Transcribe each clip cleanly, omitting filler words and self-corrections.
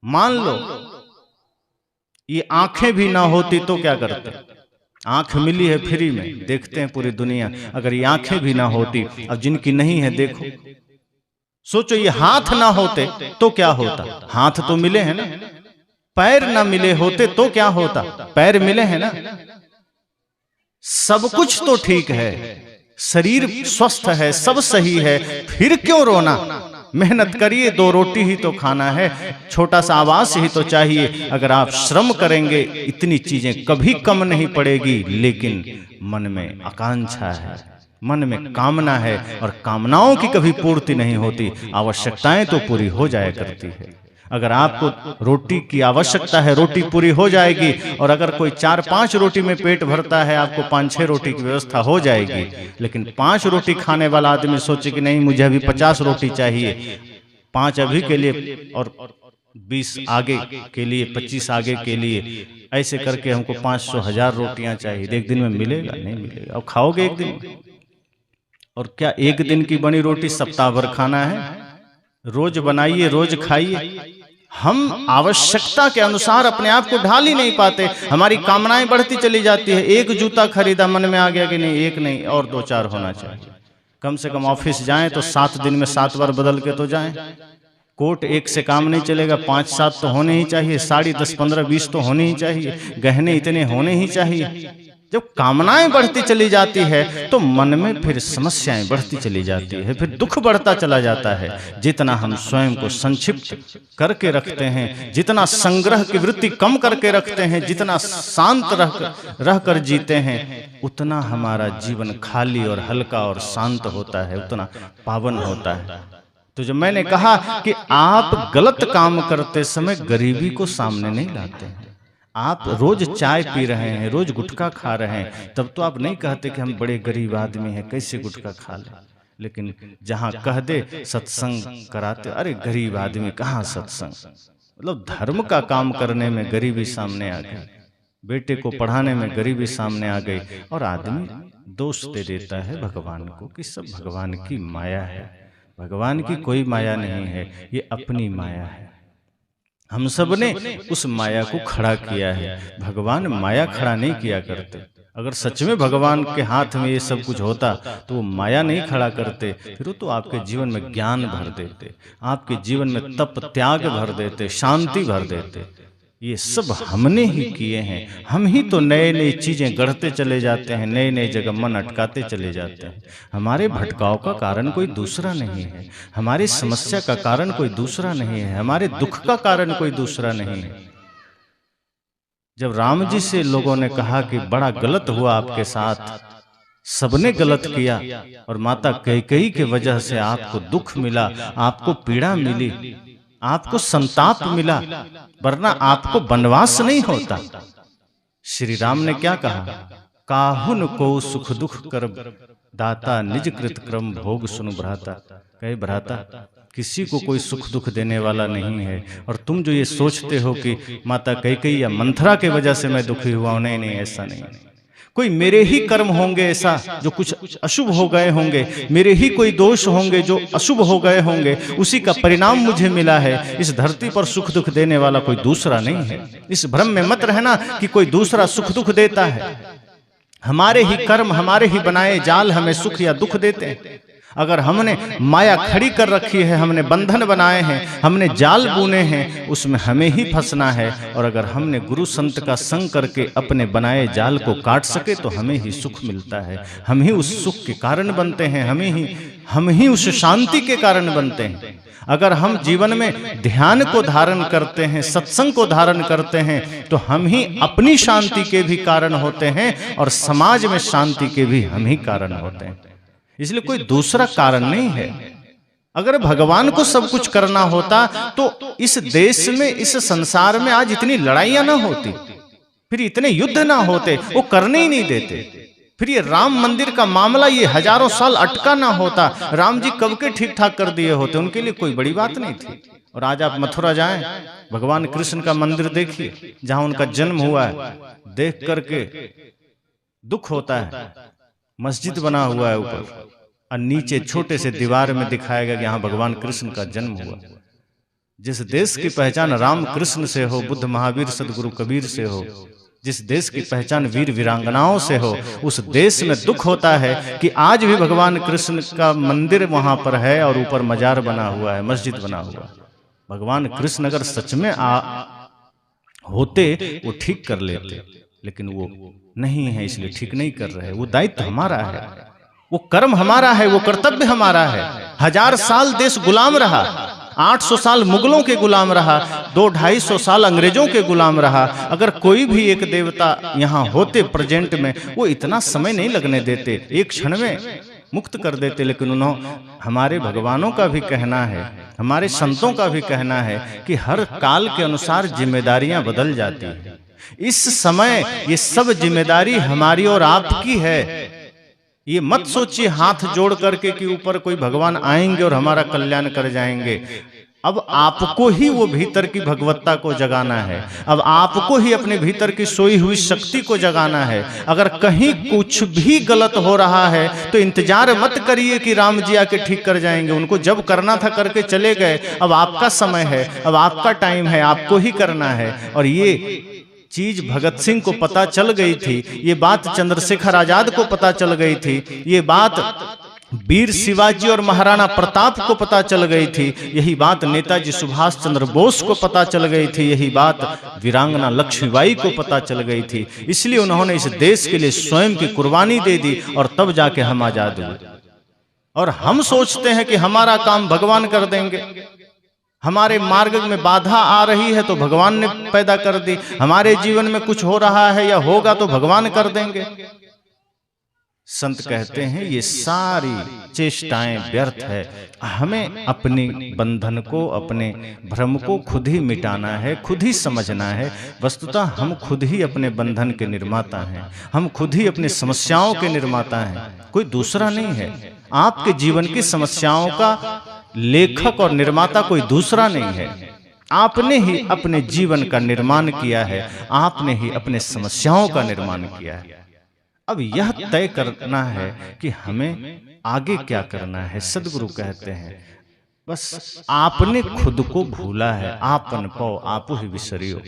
मान लो ये आंखें भी ना होती तो क्या करते? आंख मिली है फ्री में, देखते हैं पूरी दुनिया। अगर ये आंखें भी ना होती, अब जिनकी नहीं है देखो, सोचो ये हाथ ना होते तो क्या होता? हाथ तो मिले हैं ना। पैर ना मिले होते तो क्या होता? पैर मिले हैं ना। सब कुछ तो ठीक है, शरीर स्वस्थ है, सब सही है, फिर क्यों रोना? मेहनत करिए, 2 रोटी ही तो खाना है, छोटा सा आवास ही तो चाहिए। अगर आप श्रम करेंगे इतनी चीजें कभी कम नहीं पड़ेगी। लेकिन मन में आकांक्षा है, मन में कामना है, और कामनाओं की कभी पूर्ति नहीं होती। आवश्यकताएं तो पूरी हो जाया करती है। अगर आपको रोटी की आवश्यकता है, रोटी पूरी हो जाएगी। और अगर कोई 4-5 रोटी में पेट भरता है, आपको 5-6 रोटी की व्यवस्था हो जाएगी। लेकिन 5 रोटी खाने वाला आदमी सोचे कि नहीं, मुझे अभी 50 रोटी चाहिए, 5 अभी के लिए और 20 आगे के लिए, 25 आगे के लिए, ऐसे करके हमको 500-1000 रोटियां चाहिए। एक दिन में मिलेगा? नहीं मिलेगा। और खाओगे एक दिन में? और क्या एक दिन की बनी रोटी सप्ताह भर खाना है? रोज बनाइए, रोज खाइए। हम आवश्यकता के अनुसार अपने आप को ढाल ही नहीं पाते। हमारी कामनाएं बढ़ती चली जाती है। एक जूता खरीदा, मन में आ गया कि नहीं, एक नहीं और 2-4 होना चाहिए। कम से कम ऑफिस जाएं तो 7 दिन में 7 बार बदल के तो जाएं। कोट एक से काम नहीं चलेगा, 5-7 तो होने ही चाहिए। साड़ी 10-15-20 तो होने ही चाहिए। गहने इतने होने ही चाहिए। जब कामनाएं बढ़ती चली जाती है तो मन में फिर समस्याएं बढ़ती चली जाती है, फिर दुख बढ़ता चला जाता है। जितना हम स्वयं को संक्षिप्त करके रखते हैं, जितना संग्रह की वृत्ति कम करके रखते हैं, जितना शांत रह कर जीते हैं, उतना हमारा जीवन खाली और हल्का और शांत होता है, उतना पावन होता है। तो जब मैंने कहा कि आप गलत काम करते समय गरीबी को सामने नहीं लाते हैं, आप रोज चाय पी रहे हैं, रोज गुटखा खा रहे हैं, तब तो आप नहीं कहते कि हम बड़े गरीब आदमी हैं, कैसे गुटखा खा लें। लेकिन जहां कह दे सत्संग कराते, अरे गरीब आदमी कहाँ सत्संग। मतलब धर्म का काम करने में गरीबी सामने आ गई, बेटे को पढ़ाने में गरीबी सामने आ गई, और आदमी दोष दे देता है भगवान को कि सब भगवान की माया है। भगवान की कोई माया नहीं है, ये अपनी माया है। हम सब ने उस माया को खड़ा किया है। भगवान माया खड़ा नहीं किया करते। अगर सच में भगवान के हाथ में ये सब कुछ होता तो वो माया नहीं खड़ा करते, फिर वो तो आपके जीवन में ज्ञान भर देते, आपके जीवन में तप त्याग भर देते, शांति भर देते। ये सब हमने ही किए हैं। हम ही तो नए नई चीजें गढ़ते चले जाते हैं, नए नए जगह मन अटकाते चले जाते हैं। हमारे भटकाव का कारण कोई दूसरा नहीं है, हमारी समस्या का कारण कोई दूसरा नहीं है, हमारे दुख का कारण कोई दूसरा नहीं है। जब राम जी से लोगों ने कहा कि बड़ा गलत हुआ आपके साथ, सबने गलत किया, और माता कैकेयी की वजह से आपको दुख मिला, आपको पीड़ा मिली, आपको संताप मिला, वरना आपको वनवास नहीं होता। श्री राम ने क्या कहा? काहुन को सुख दुख कर दाता, निज कृत क्रम भोग सुनु भ्राता। कहे भ्राता, किसी को कोई सुख दुख देने वाला नहीं है, और तुम जो ये सोचते हो कि माता कैकेयी या मंथरा के वजह से मैं दुखी हुआ हूं, नहीं नहीं, ऐसा नहीं। कोई मेरे ही कर्म होंगे ऐसा जो कुछ अशुभ हो गए होंगे, मेरे ही कोई दोष होंगे जो अशुभ हो गए होंगे, उसी का परिणाम मुझे मिला है। इस धरती पर सुख दुख देने वाला कोई दूसरा नहीं है। इस भ्रम में मत रहना कि कोई दूसरा सुख दुख देता है। हमारे ही कर्म, हमारे ही बनाए जाल हमें सुख या दुख देते हैं। अगर हमने माया खड़ी कर रखी है, हमने बंधन बनाए हैं, हमने जाल बुने हैं, उसमें हमें ही फंसना है। और अगर हमने गुरु संत का संग करके अपने बनाए जाल को काट सके तो हमें ही सुख मिलता है। हम ही उस सुख के कारण बनते हैं, हम ही उस शांति के कारण बनते हैं। अगर हम जीवन में ध्यान को धारण करते हैं, सत्संग को धारण करते हैं, तो हम ही अपनी शांति के भी कारण होते हैं, और समाज में शांति के भी हम ही कारण होते हैं। इसलिए कोई दूसरा कारण नहीं है। अगर भगवान को सब कुछ करना होता तो इस देश में, इस संसार में आज इतनी लड़ाइयां ना होती, फिर इतने युद्ध ना होते, वो करने ही नहीं देते। फिर ये राम मंदिर का मामला ये हजारों साल अटका ना होता, राम जी कब के ठीक ठाक कर दिए होते, उनके लिए कोई बड़ी बात नहीं थी। और आज आप मथुरा जाएं, भगवान कृष्ण का मंदिर देखिए, जहां उनका जन्म हुआ है, देख करके दुख होता है। मस्जिद बना हुआ है ऊपर, और नीचे छोटे से दीवार में दिखाया गया कि यहाँ भगवान कृष्ण का जन्म हुआ। जिस देश की पहचान राम कृष्ण से हो, बुद्ध महावीर सदगुरु कबीर से हो, जिस देश की पहचान वीर वीरांगनाओं से हो, उस देश में दुख होता है कि आज भी भगवान कृष्ण का मंदिर वहां पर है और ऊपर मजार बना हुआ है, मस्जिद बना हुआ है। भगवान कृष्ण अगर सच में होते वो ठीक कर लेते, लेकिन वो नहीं है, इसलिए ठीक नहीं कर रहे। वो दायित्व हमारा है, वो कर्म हमारा है, वो कर्तव्य हमारा है। 1000 साल देश गुलाम रहा, 800 साल मुगलों के गुलाम रहा, 200-250 साल अंग्रेजों के गुलाम रहा। अगर कोई भी एक देवता यहाँ होते प्रेजेंट में, वो इतना समय नहीं लगने देते, एक क्षण में मुक्त कर देते। लेकिन उन्होंने, हमारे भगवानों का भी कहना है, हमारे संतों का भी कहना है कि हर काल के अनुसार जिम्मेदारियां बदल जाती हैं। इस समय ये सब जिम्मेदारी हमारी और आपकी है। ये मत सोचिए हाथ जोड़ करके कि ऊपर कोई भगवान आएंगे और हमारा कल्याण कर जाएंगे। अब आपको ही वो भीतर की भगवत्ता को जगाना है, अब आपको ही अपने भीतर की सोई हुई शक्ति को जगाना है। अगर कहीं कुछ भी गलत हो रहा है तो इंतजार मत करिए कि राम जी आके ठीक कर जाएंगे। उनको जब करना था करके चले गए, अब आपका समय है, अब आपका टाइम है, आपको ही करना है। और ये चीज भगत सिंह को पता चल गई थी, ये बात चंद्रशेखर आजाद को पता चल गई थी, ये बात वीर शिवाजी और महाराणा प्रताप को पता चल गई थी, यही बात नेताजी सुभाष चंद्र बोस को पता चल गई थी, यही बात वीरांगना लक्ष्मीबाई को पता चल गई थी। इसलिए उन्होंने इस देश के लिए स्वयं की कुर्बानी दे दी और तब जाके हम आजाद हुए। और हम सोचते हैं कि हमारा काम भगवान कर देंगे। हमारे मार्ग में बाधा आ रही है तो भगवान ने पैदा कर दी, हमारे जीवन में कुछ हो रहा है या होगा तो भगवान कर देंगे। संत कहते हैं ये सारी चेष्टाएं व्यर्थ है। हमें अपनी बंधन को, अपने भ्रम को खुद ही मिटाना है, खुद ही समझना है। वस्तुतः हम खुद ही अपने बंधन के निर्माता हैं, हम खुद ही अपनी समस्याओं के निर्माता हैं, कोई दूसरा नहीं है। आपके जीवन की समस्याओं का लेखक और निर्माता कोई दूसरा नहीं है। आपने ही अपने जीवन का निर्माण किया है, आपने ही अपने समस्याओं का निर्माण किया है। अब यह तय करना है कि हमें आगे क्या करना है। सदगुरु कहते हैं बस आपने खुद को भूला है, आपन पाओ आपो ही विसरियो।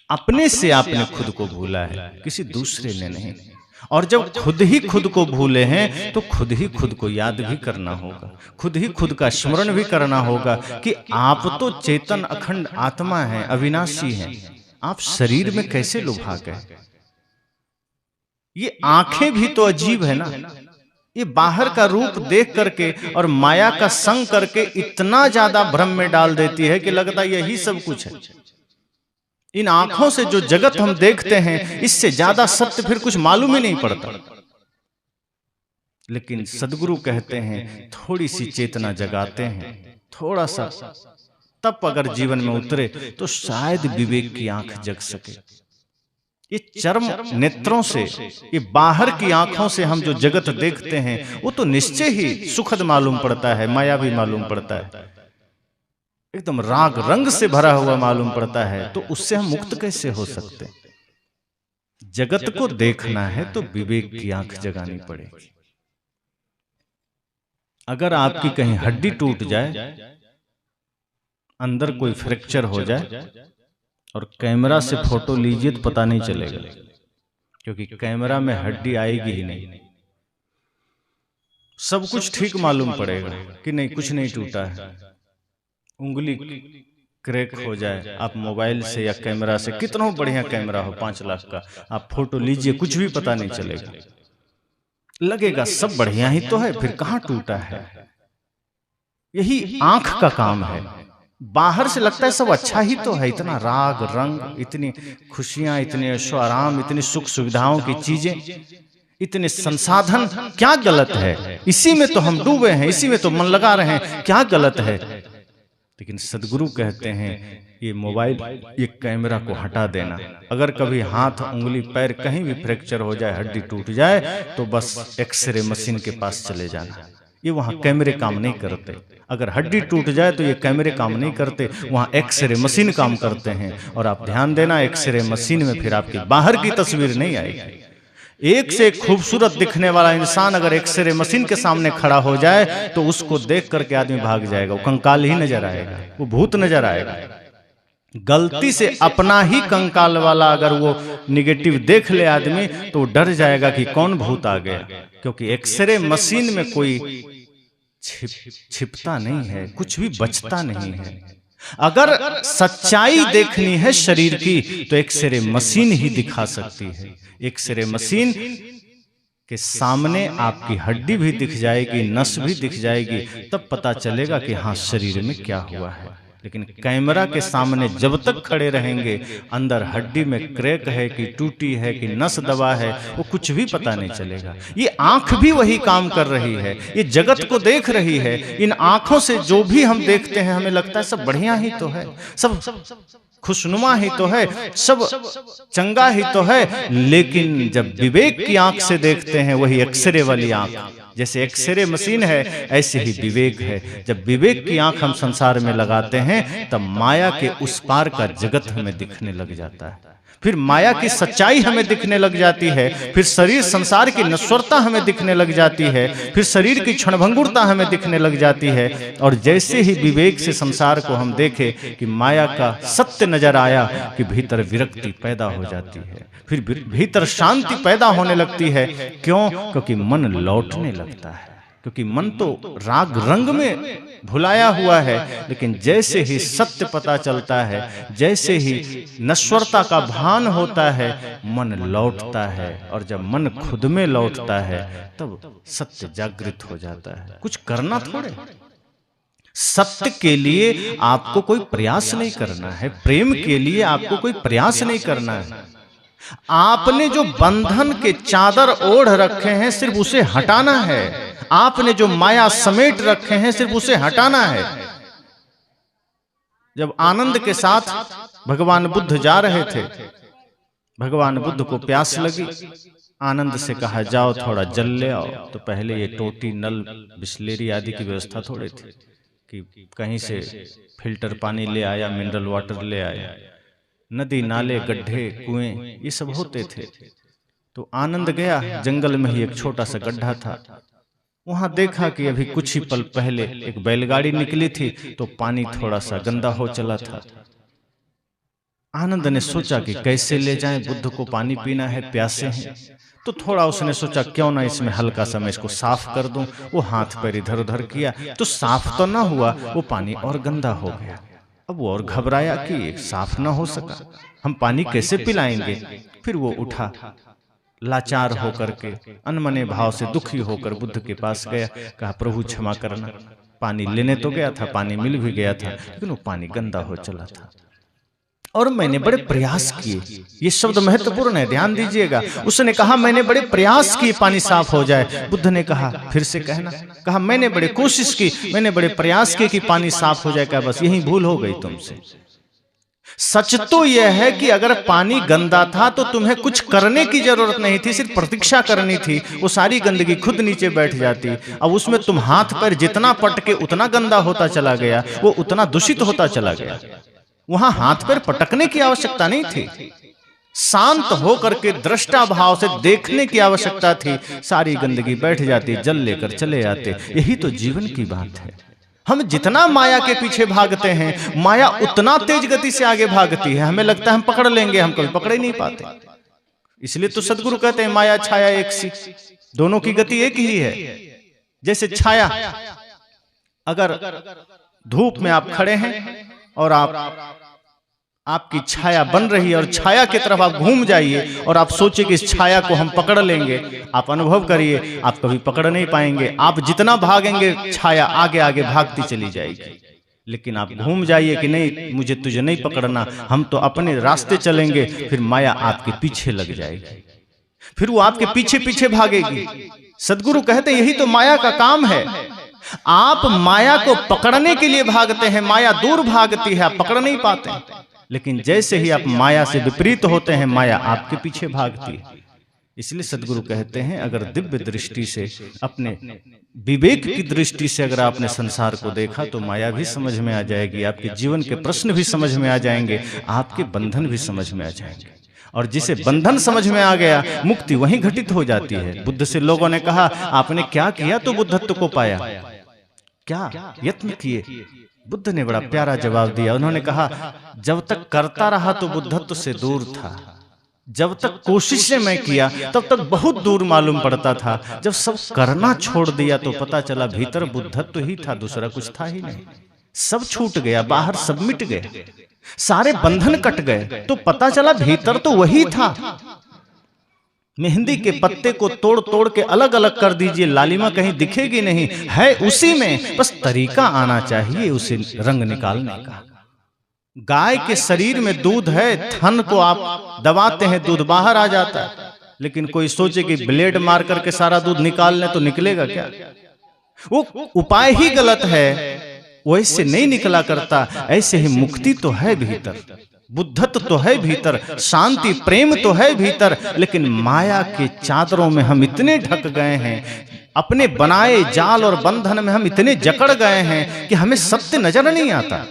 अपने से आपने खुद को भूला है, किसी दूसरे ने नहीं। और जब खुद ही खुद को भूले हैं तो खुद ही खुद को याद भी करना होगा, खुद ही खुद का स्मरण भी करना होगा कि आप तो चेतन अखंड आत्मा हैं, अविनाशी हैं। आप शरीर में कैसे लुभा गए? ये आंखें भी तो अजीब है ना, ये बाहर का रूप देख करके और माया का संग करके इतना ज्यादा भ्रम में डाल देती है कि लगता है यही सब कुछ है। इन आंखों से जो जगत हम देखते हैं इससे ज्यादा सत्य फिर कुछ मालूम ही नहीं पड़ता। लेकिन सदगुरु कहते हैं थोड़ी सी चेतना जगाते हैं, थोड़ा सा तप अगर जीवन में उतरे तो शायद विवेक की आंख जग सके। ये चर्म नेत्रों से, ये बाहर की आंखों से हम जो जगत देखते हैं वो तो निश्चय ही सुखद मालूम पड़ता है, माया भी मालूम पड़ता है, एकदम राग रंग से भरा हुआ मालूम पड़ता है। तो उससे हम मुक्त कैसे हो सकते? जगत को देखना है तो विवेक की आंख जगानी पड़ेगी। अगर आपकी कहीं हड्डी टूट जाए, अंदर कोई फ्रैक्चर हो जाए और कैमरा से फोटो लीजिए तो पता नहीं चलेगा, क्योंकि कैमरा में हड्डी आएगी ही नहीं। सब कुछ ठीक मालूम पड़ेगा कि नहीं कुछ नहीं टूटा है। उंगली क्रैक हो जाए, आप मोबाइल से या कैमरा से, कितना बढ़िया कैमरा हो 5 लाख का, आप फोटो लीजिए कुछ भी पता नहीं चलेगा, लगेगा सब बढ़िया ही तो है, फिर कहां टूटा है। यही आंख का काम है। बाहर से लगता है सब अच्छा ही तो है, इतना राग रंग, इतनी खुशियां, इतने ऐशो आराम, इतनी सुख सुविधाओं की चीजें, इतने संसाधन, क्या गलत है? इसी में तो हम डूबे हैं, इसी में तो मन लगा रहे हैं, क्या गलत है? लेकिन सदगुरु कहते हैं ये मोबाइल, ये कैमरा को हटा देना। अगर कभी हाथ, उंगली, पैर कहीं भी फ्रैक्चर हो जाए, हड्डी टूट जाए तो बस एक्सरे मशीन के पास चले जाना। ये वहां कैमरे काम नहीं करते। अगर हड्डी टूट जाए तो ये कैमरे काम नहीं करते, वहां एक्सरे मशीन काम करते हैं। और आप ध्यान देना, एक्सरे मशीन में फिर आपकी बाहर की तस्वीर नहीं आएगी, एक से एक खूबसूरत दिखने वाला इंसान अगर एक्सरे मशीन के सामने खड़ा हो जाए तो उसको देख करके आदमी भाग जाएगा, वो कंकाल ही नजर आएगा, वो भूत नजर आएगा। गलती से अपना ही कंकाल वाला अगर वो निगेटिव देख ले आदमी तो डर जाएगा कि कौन भूत आ गया, क्योंकि एक्सरे मशीन में कोई छिपता नहीं है, कुछ भी बचता नहीं है। अगर सच्चाई देखनी है शरीर की तो एक्सरे मशीन ही दिखा सकती है। एक्सरे मशीन के सामने आपकी हड्डी भी दिख जाएगी, नस भी दिख जाएगी, तब पता चलेगा कि हाँ शरीर में क्या हुआ है। लेकिन कैमरा के सामने जब तक खड़े रहेंगे, अंदर हड्डी में क्रैक है कि टूटी है कि नस दबा है, वो कुछ भी पता नहीं चलेगा। ये आंख भी वही काम कर रही है, ये जगत को देख रही है। इन आंखों से जो भी हम देखते हैं हमें लगता है सब बढ़िया ही तो है, सब खुशनुमा ही तो है, सब चंगा ही तो है। लेकिन जब विवेक की आंख से देखते हैं, वही एक्सरे वाली आंख, जैसे एक्सरे मशीन है ऐसे ही विवेक है। जब विवेक की आंख हम संसार में लगाते हैं तब माया के उस पार का जगत हमें दिखने लग जाता है। फिर माया की सच्चाई हमें दिखने लग जाती है, फिर शरीर संसार की नश्वरता हमें दिखने लग जाती है, फिर शरीर की क्षणभंगुरता हमें दिखने लग जाती है। और जैसे ही विवेक से संसार को हम देखें कि माया का सत्य नजर आया कि भीतर विरक्ति पैदा हो जाती है, फिर भीतर शांति पैदा होने लगती है। क्यों? क्योंकि मन लौटने लगता है, क्योंकि मन तो राग रंग में भुलाया हुआ है। लेकिन जैसे ही सत्य पता चलता है, जैसे ही नश्वरता का भान होता है, मन लौटता है। और जब मन खुद में लौटता है तब सत्य जागृत हो जाता है। कुछ करना थोड़े, सत्य के लिए आपको कोई प्रयास नहीं करना है, प्रेम के लिए आपको कोई प्रयास नहीं करना है। आपने जो बंधन के चादर ओढ़ रखे हैं सिर्फ उसे हटाना है। आपने जो माया समेट रखे हैं सिर्फ उसे हटाना है। जब आनंद के साथ भगवान बुद्ध जा रहे थे, भगवान बुद्ध को प्यास लगी, आनंद से कहा जाओ थोड़ा जल ले आओ। तो पहले ये टोटी, नल, बिस्लेरी आदि की व्यवस्था थोड़ी थी कि कहीं से फिल्टर पानी ले आया, मिनरल वाटर ले आया। नदी, नाले, गड्ढे, कुएं ये सब होते थे। तो आनंद गया, जंगल में ही एक छोटा सा गड्ढा था। वहां देखा कि अभी कुछ ही पल पहले एक बैलगाड़ी निकली थी तो पानी थोड़ा सा गंदा हो चला था। आनंद ने सोचा कि कैसे ले जाएं, बुद्ध को पानी पीना है, प्यासे हैं। तो थोड़ा उसने सोचा क्यों ना इसमें हल्का सा मैं इसको साफ कर दूं। वो हाथ पैर इधर उधर किया तो साफ तो ना हुआ, वो पानी और गंदा हो गया। अब वो और घबराया कि साफ ना हो सका, हम पानी कैसे पिलाएंगे। फिर वो उठा, लाचार होकर के, अनमने भाव से दुखी होकर बुद्ध के पास गया, कहा प्रभु क्षमा करना। पानी लेने तो गया था, पानी मिल भी गया था, लेकिन वो पानी गंदा हो चला था और मैंने बड़े प्रयास किए। ये शब्द महत्वपूर्ण है, ध्यान दीजिएगा। उसने कहा मैंने बड़े प्रयास किए पानी साफ हो जाए। बुद्ध ने कहा फिर से कहना, कहा मैंने बड़े कोशिश की, मैंने बड़े प्रयास किए कि पानी साफ हो जाए। क्या बस यही भूल हो गई तुमसे? सच तो यह है कि अगर पानी गंदा था तो तुम्हें कुछ करने की जरूरत नहीं थी, सिर्फ प्रतीक्षा करनी थी। वो सारी गंदगी खुद नीचे बैठ जाती। अब उसमें तुम हाथ पैर जितना पटके उतना गंदा होता चला गया, वो उतना दूषित होता चला गया। वहां हाथ पैर पटकने की आवश्यकता नहीं थी, शांत होकर के दृष्टा भाव से देखने की आवश्यकता थी। सारी गंदगी बैठ जाती, जल लेकर चले आते। यही तो जीवन की बात है। हम जितना माया के पीछे भागते हैं, माया उतना तेज गति से आगे भागती है। हमें लगता है हम पकड़ लेंगे, हम कभी पकड़ ही नहीं पाते। इसलिए तो सदगुरु कहते हैं माया छाया एक सी, दोनों की गति एक ही है। जैसे छाया, अगर धूप में आप खड़े हैं और आपकी छाया बन रही है और छाया की तरफ आप घूम जाइए और आप सोचिए कि इस छाया को हम पकड़ लेंगे, आप अनुभव करिए आप कभी पकड़ नहीं पाएंगे। आप जितना भागेंगे छाया आगे आगे भागती चली जाएगी। लेकिन आप घूम जाइए कि नहीं मुझे तुझे नहीं पकड़ना, हम तो अपने रास्ते चलेंगे, फिर माया आपके पीछे लग जाएगी, फिर वो आपके पीछे पीछे भागेगी। सदगुरु कहते यही तो माया का काम है। आप माया को पकड़ने के लिए भागते हैं, माया दूर भागती है, आप पकड़ नहीं पाते। लेकिन जैसे ही आप माया से विपरीत होते हैं, माया आपके पीछे भागती है। इसलिए सदगुरु कहते हैं अगर दिव्य दृष्टि से, अपने विवेक की दृष्टि से अगर आपने संसार को देखा तो माया भी समझ में आ जाएगी, आपके जीवन के प्रश्न भी समझ में आ जाएंगे, आपके बंधन भी समझ में आ जाएंगे। और जिसे बंधन समझ में आ गया, मुक्ति वहीं घटित हो जाती है। बुद्ध से लोगों ने कहा, आपने क्या किया तो बुद्धत्व को पाया, क्या यत्न किए? बुद्ध ने बड़ा प्यारा जवाब दिया। उन्होंने कहा, जब तक करता रहा तो बुद्धत्व से दूर था, जब तक कोशिशें मैं किया तब तक बहुत दूर मालूम पड़ता था, जब सब करना छोड़ दिया तो पता चला भीतर बुद्धत्व ही था, दूसरा कुछ था ही नहीं। सब छूट गया, बाहर सब मिट गए, सारे बंधन कट गए, तो पता चला भीतर तो वही था। मेहंदी के पत्ते को तोड़ तोड़ के अलग अलग कर दीजिए, लालिमा कहीं दिखेगी नहीं, है उसी में, बस तरीका आना चाहिए उसे रंग निकालने का। गाय के शरीर में दूध है, थन को आप दबाते हैं, दूध बाहर आ जाता है, लेकिन कोई सोचे कि ब्लेड मार करके सारा दूध निकाल लें तो निकलेगा क्या? वो उपाय ही गलत है, वैसे नहीं निकला करता। ऐसे ही मुक्ति तो है भीतर, बुद्धत्व तो है भीतर, शांति प्रेम तो है भीतर, लेकिन माया के चादरों में हम इतने ढक गए हैं, अपने बनाए जाल और बंधन में हम इतने जकड़ गए हैं कि हमें सत्य नजर नहीं आता,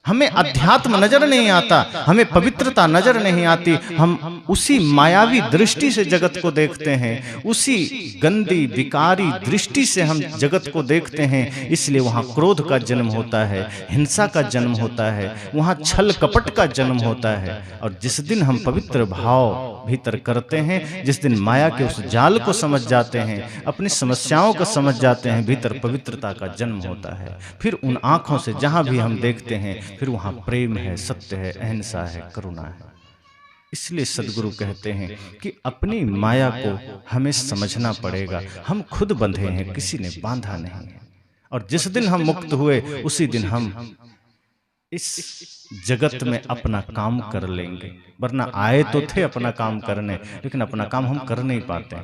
हमें अध्यात्म नजर नहीं आता, हमें पवित्रता नजर नहीं आती। हम उसी मायावी दृष्टि से जगत को देखते हैं, उसी गंदी विकारी दृष्टि से हम जगत को देखते हैं। इसलिए वहाँ क्रोध का जन्म होता है, हिंसा का जन्म होता है, वहाँ छल कपट का जन्म होता है। और जिस दिन हम पवित्र भाव भीतर करते हैं, जिस दिन माया के उस जाल को समझ जाते हैं, अपनी समस्याओं को समझ जाते हैं, भीतर पवित्रता का जन्म होता है। फिर उन आंखों से जहां भी हम देखते हैं, फिर वहां प्रेम है, सत्य है, अहिंसा है, करुणा है। इसलिए सदगुरु कहते हैं कि अपनी माया को हमें समझना पड़ेगा। हम खुद बंधे हैं, किसी ने बांधा नहीं है। और जिस दिन हम मुक्त हुए, उसी दिन हम इस जगत में अपना काम कर लेंगे। वरना आए तो थे अपना काम करने, लेकिन अपना काम हम कर नहीं पाते।